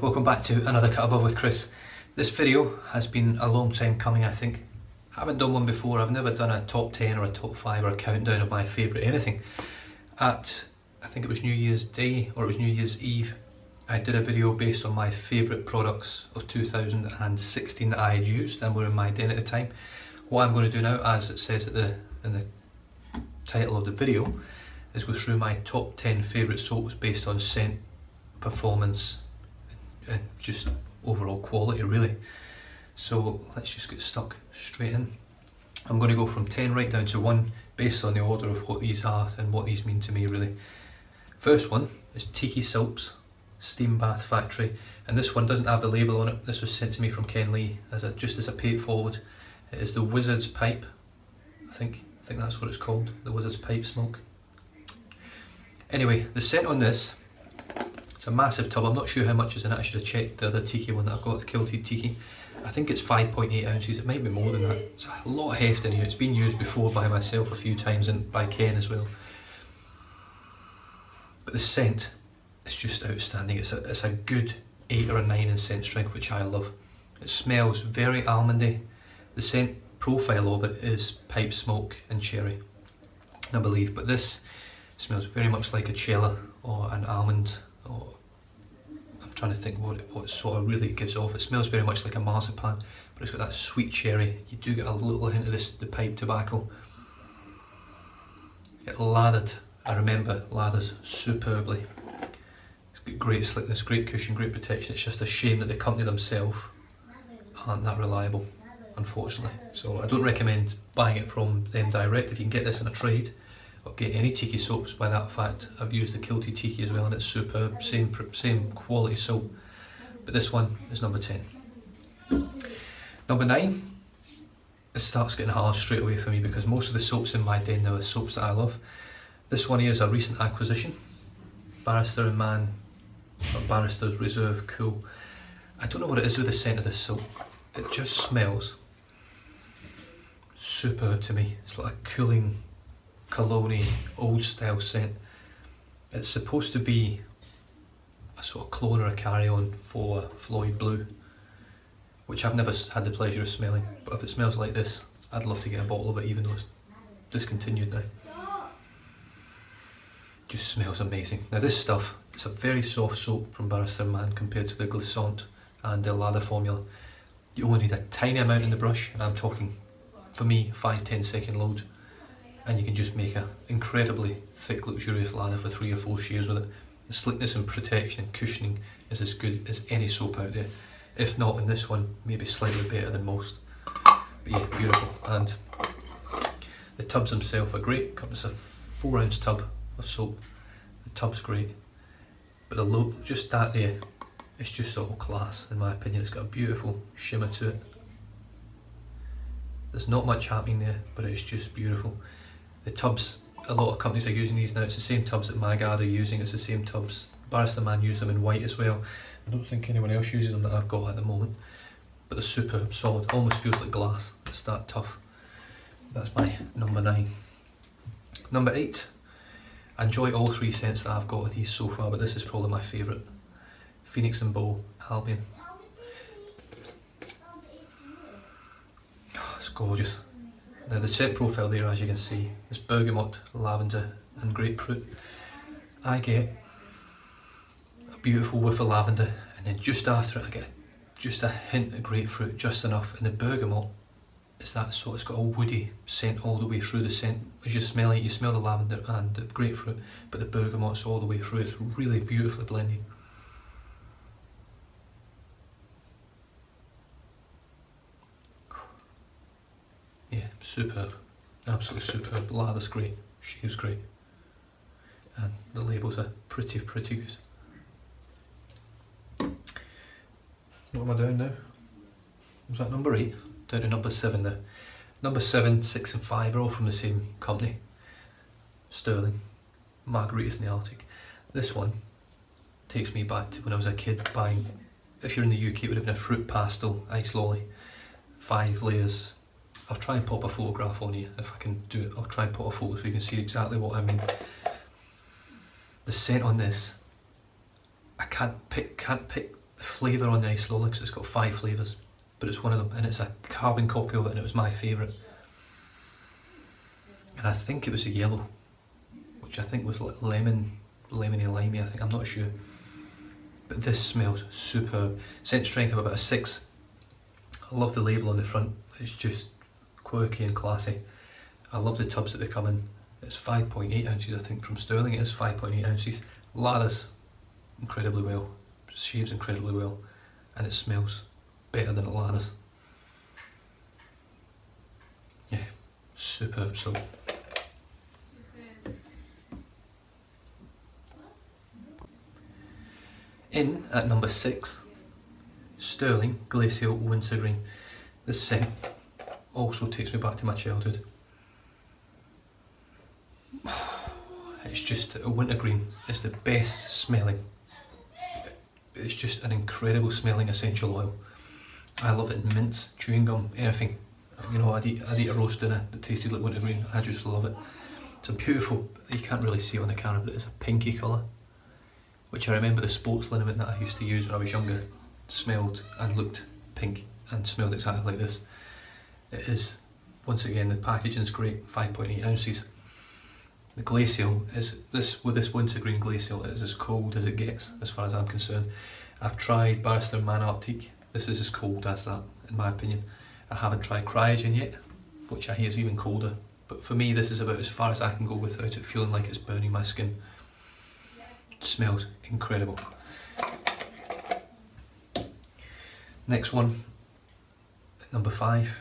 welcome back to another Cut Above with Chris. This video has been a long time coming, I think. I haven't done one before. I've never done a top 10 or a top 5 or a countdown of my favourite anything. I think it was New Year's Day or it was New Year's Eve, I did a video based on my favourite products of 2016 that I had used and were in my den at the time. What I'm going to do now, as it says in the title of the video, is go through my top 10 favourite soaps based on scent, performance and just overall quality really. So let's just get stuck straight in. I'm going to go from 10 right down to 1 based on the order of what these are and what these mean to me really. First one is Tiki Soaps Steam Bath Factory, and this one doesn't have the label on it. This was sent to me from Ken Lee just as a pay it forward. It is the Wizard's Pipe. I think that's what it's called, the Wizard's Pipe Smoke. Anyway, the scent on this, it's a massive tub. I'm not sure how much is in it. I should have checked the other Tiki one that I've got, the Kilted Tiki. I think it's 5.8 ounces, it might be more than that. It's a lot of heft in here. It's been used before by myself a few times and by Ken as well. But the scent is just outstanding. It's a good 8 or a 9 in scent strength, which I love. It smells very almondy. The scent profile of it is pipe smoke and cherry, I believe, but this smells very much like a cella or an almond, or I'm trying to think what sort of really gives off. It smells very much like a marzipan, but it's got that sweet cherry. You do get a little hint of the pipe tobacco. It lathered, I remember, lathers superbly. It's got great slickness, great cushion, great protection. It's just a shame that the company themselves aren't that reliable, unfortunately. So I don't recommend buying it from them direct. If you can get this in a trade, or get any Tiki soaps by that fact. I've used the Kilted Tiki as well and it's superb, same quality soap. But this one is number 10. Number 9, it starts getting hard straight away for me because most of the soaps in my den now are soaps that I love. This one here is a recent acquisition, Barrister and Man, or Barrister's Reserve Cool. I don't know what it is with the scent of this soap. It just smells superb to me. It's like a cooling, cologne-y, old style scent. It's supposed to be a sort of clone or a carry-on for Floyd Blue, which I've never had the pleasure of smelling, but if it smells like this, I'd love to get a bottle of it even though it's discontinued now. Just smells amazing. Now this stuff, it's a very soft soap from Barrister Man compared to the Glissant and the Lather formula. You only need a tiny amount in the brush, and I'm talking, for me, 5-10 second loads, and you can just make an incredibly thick, luxurious lather for 3 or 4 shears with it. The slickness and protection and cushioning is as good as any soap out there. If not, in this one, maybe slightly better than most. But yeah, beautiful. And the tubs themselves are great. It's a 4-ounce tub of soap. The tub's great. But the look, just that there, it's just all class in my opinion. It's got a beautiful shimmer to it. There's not much happening there, but it's just beautiful. The tubs, a lot of companies are using these now. It's the same tubs that Magad are using. It's the same tubs. Barrister Man used them in white as well. I don't think anyone else uses them that I've got at the moment. But they're superb, solid. Almost feels like glass. It's that tough. That's my number 9. Number 8. I enjoy all 3 scents that I've got of these so far, but this is probably my favourite. Phoenix and Bow Albion. Oh, it's gorgeous. Now the scent profile there, as you can see, is bergamot, lavender and grapefruit. I get a beautiful whiff of lavender, and then just after it I get just a hint of grapefruit, just enough, and the bergamot is that sort, it's got a woody scent all the way through the scent. As you smell it, you smell the lavender and the grapefruit, but the bergamot's all the way through. It's really beautifully blended. Yeah, superb, absolutely superb. Lather's great, shave's great, and the labels are pretty good. What am I doing now? Was that number 8? Down to number 7 now. Number 7, 6 and 5 are all from the same company. Sterling, Margaritas in the Arctic. This one takes me back to when I was a kid buying, if you're in the UK it would have been a fruit pastel ice lolly. 5 layers. I'll try and pop a photograph on you if I can do it. I'll try and put a photo so you can see exactly what I mean. The scent on this, I can't pick the flavour on the Ice Lolix, it's got 5 flavours, but it's one of them, and it's a carbon copy of it, and it was my favourite. And I think it was a yellow, which I think was like lemony limey, I think, I'm not sure. But this smells superb. Scent strength of about a 6. I love the label on the front, it's just quirky and classy. I love the tubs that they come in. It's 5.8 ounces, I think, from Sterling. It is 5.8 ounces. Lathers incredibly well, shaves incredibly well, and it smells better than it lathers. Yeah, superb soap. In at number 6, Sterling Glacial Wintergreen. This scent also takes me back to my childhood. It's just a wintergreen. It's the best smelling. It's just an incredible smelling essential oil. I love it in mints, chewing gum, anything. You know, I'd eat a roast dinner that tasted like wintergreen. I just love it. It's a beautiful, you can't really see it on the camera, but it's a pinky colour, which I remember the sports liniment that I used to use when I was younger smelled and looked pink and smelled exactly like this. It is, once again, the packaging is great, 5.8 ounces. The Glacial is, with this wintergreen Glacial, it is as cold as it gets as far as I'm concerned. I've tried Barrister Man Arctique. This is as cold as that, in my opinion. I haven't tried Cryogen yet, which I hear is even colder. But for me, this is about as far as I can go without it feeling like it's burning my skin. It smells incredible. Next one, number 5,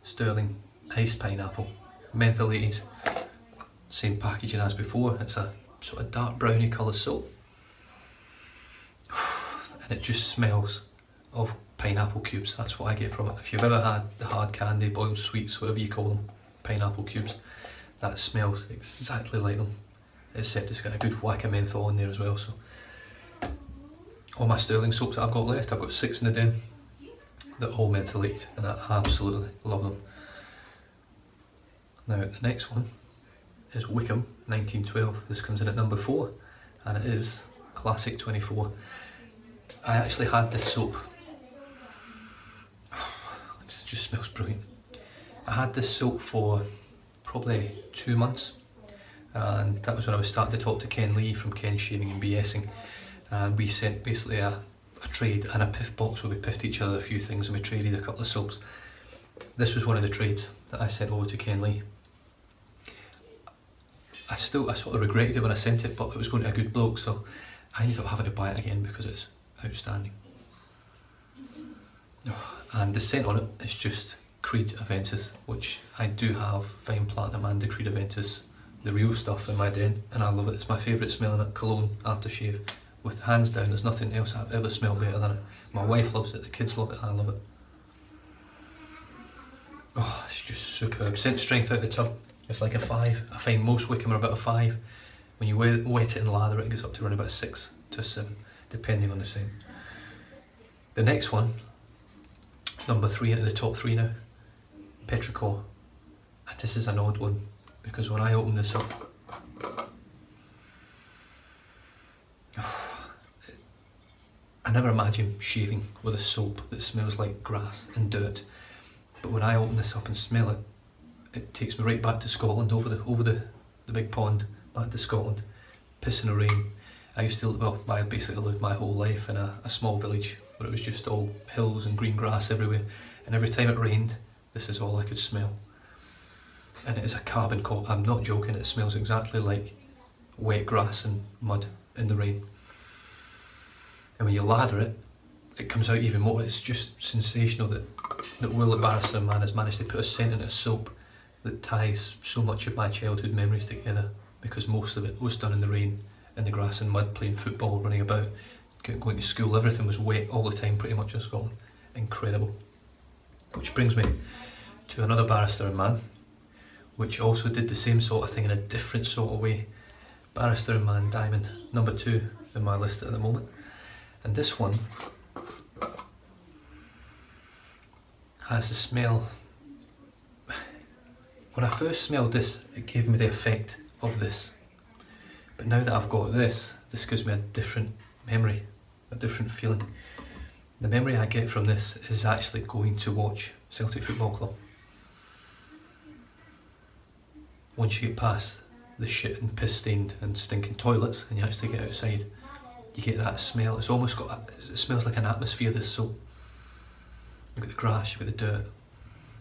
Sterling Ice Pineapple. Mentholated. Same packaging as before. It's a sort of dark browny colour soap. And it just smells of pineapple cubes. That's what I get from it. If you've ever had the hard candy, boiled sweets, whatever you call them, pineapple cubes, that smells exactly like them, except it's got a good whack of menthol in there as well. So all my Sterling soaps that I've got left, I've got 6 in the den, they're all mentholated, and I absolutely love them. Now the next one is Wickham 1912. This comes in at number 4, and it is Classic 24. I actually had this soap, it just smells brilliant. I had this soap for probably 2 months, and that was when I was starting to talk to Ken Lee from Ken Shaving and BSing, and we sent basically a trade and a piff box where we piffed each other a few things and we traded a couple of soaps. This was one of the trades that I sent over to Ken Lee. I sort of regretted it when I sent it, but it was going to a good bloke, so I ended up having to buy it again because it's outstanding. And the scent on it is just Creed Aventus, which I do have Fine Platinum and the Creed Aventus, the real stuff, in my den, and I love it. It's my favourite smelling at cologne aftershave. With hands down, there's nothing else I've ever smelled better than it. My wife loves it, the kids love it, I love it. Oh, it's just superb. Scent strength out the tub, it's like a 5. I find most Wickham are about a 5. When you wet it and lather it, it gets up to around about 6 to a 7, depending on the scent. The next one, number 3 into the top 3 now, Petrichor. And this is an odd one, because when I open this up, I never imagine shaving with a soap that smells like grass and dirt, but when I open this up and smell it, it takes me right back to Scotland, over the big pond, back to Scotland, pissing the rain. I basically lived my whole life in a small village where it was just all hills and green grass everywhere, and every time it rained, this is all I could smell. And it is a carbon copy, I'm not joking, it smells exactly like wet grass and mud in the rain. And when you lather it, it comes out even more. It's just sensational that Will at Barrister Man has managed to put a scent in a soap that ties so much of my childhood memories together, because most of it was done in the rain, in the grass and mud, playing football, running about, going to school. Everything was wet all the time pretty much in Scotland. Incredible. Which brings me to another Barrister Man, which also did the same sort of thing in a different sort of way. Barrister Man Diamond, number 2 in my list at the moment. And this one has the smell. When I first smelled this, it gave me the effect of this. But now that I've got this gives me a different memory a different feeling. The memory I get from this is actually going to watch Celtic Football Club. Once you get past the shit and piss stained and stinking toilets and you actually get outside, you get that smell. It's almost got, it smells like an atmosphere, this soap. You've got the grass, you've got the dirt,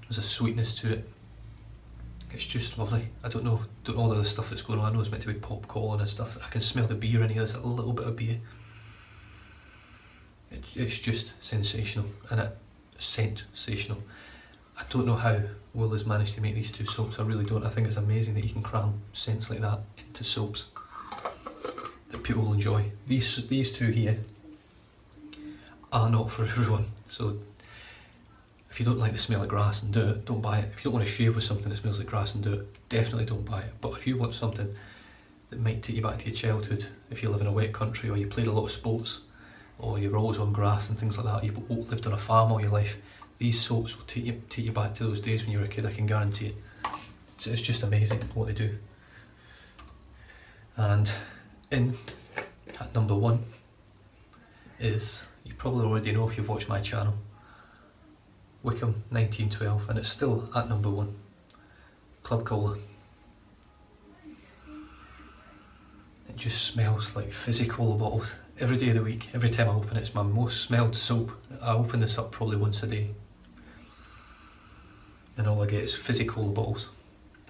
there's a sweetness to it. It's just lovely. I don't know all of the stuff that's going on. I know it's meant to be popcorn and stuff. I can smell the beer in here, there's a little bit of beer. It's just sensational, and it's sensational. I don't know how Will has managed to make these two soaps, I really don't. I think it's amazing that you can cram scents like that into soaps that people will enjoy. These two here are not for everyone, so if you don't like the smell of grass and dirt, don't buy it. If you don't want to shave with something that smells like grass and dirt, definitely don't buy it. But if you want something that might take you back to your childhood, if you live in a wet country or you played a lot of sports, or you were always on grass and things like that, you've lived on a farm all your life, these soaps will take you back to those days when you were a kid, I can guarantee it. It's just amazing what they do. And in at number 1 is, you probably already know if you've watched my channel, Wickham 1912, and it's still at number 1, Club Cola. It just smells like fizzy cola bottles. Every day of the week, every time I open it, it's my most smelled soap. I open this up probably once a day, and all I get is fizzy cola bottles.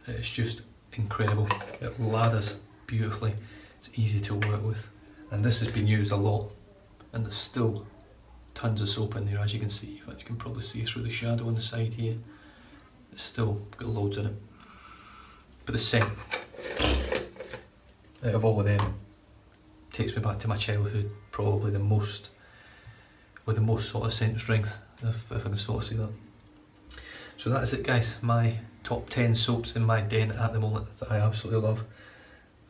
It's just incredible. It lathers beautifully, it's easy to work with, and this has been used a lot, and there's still tons of soap in there, as you can see. In fact, you can probably see through the shadow on the side here. It's still got loads in it. But the scent, out of all of them, takes me back to my childhood, probably the most, with the most sort of scent strength, if I can sort of say that. So that is it, guys, my top 10 soaps in my den at the moment that I absolutely love,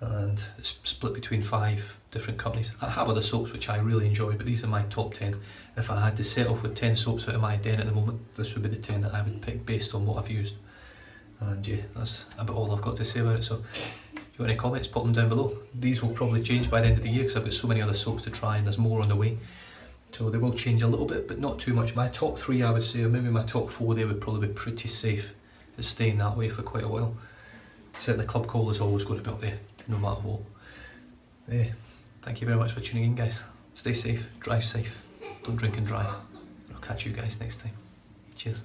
and it's split between 5 different companies. I have other soaps which I really enjoy, but these are my top 10. If I had to set off with 10 soaps out of my den at the moment, this would be the 10 that I would pick based on what I've used. And yeah, that's about all I've got to say about it. So if you got any comments, pop them down below. These will probably change by the end of the year because I've got so many other soaps to try and there's more on the way. So they will change a little bit, but not too much. My top 3, I would say, or maybe my top 4, they would probably be pretty safe at staying that way for quite a while. Certainly Club Cola is always going to be up there, no matter what. Yeah, thank you very much for tuning in, guys. Stay safe, drive safe, don't drink and drive. I'll catch you guys next time. Cheers.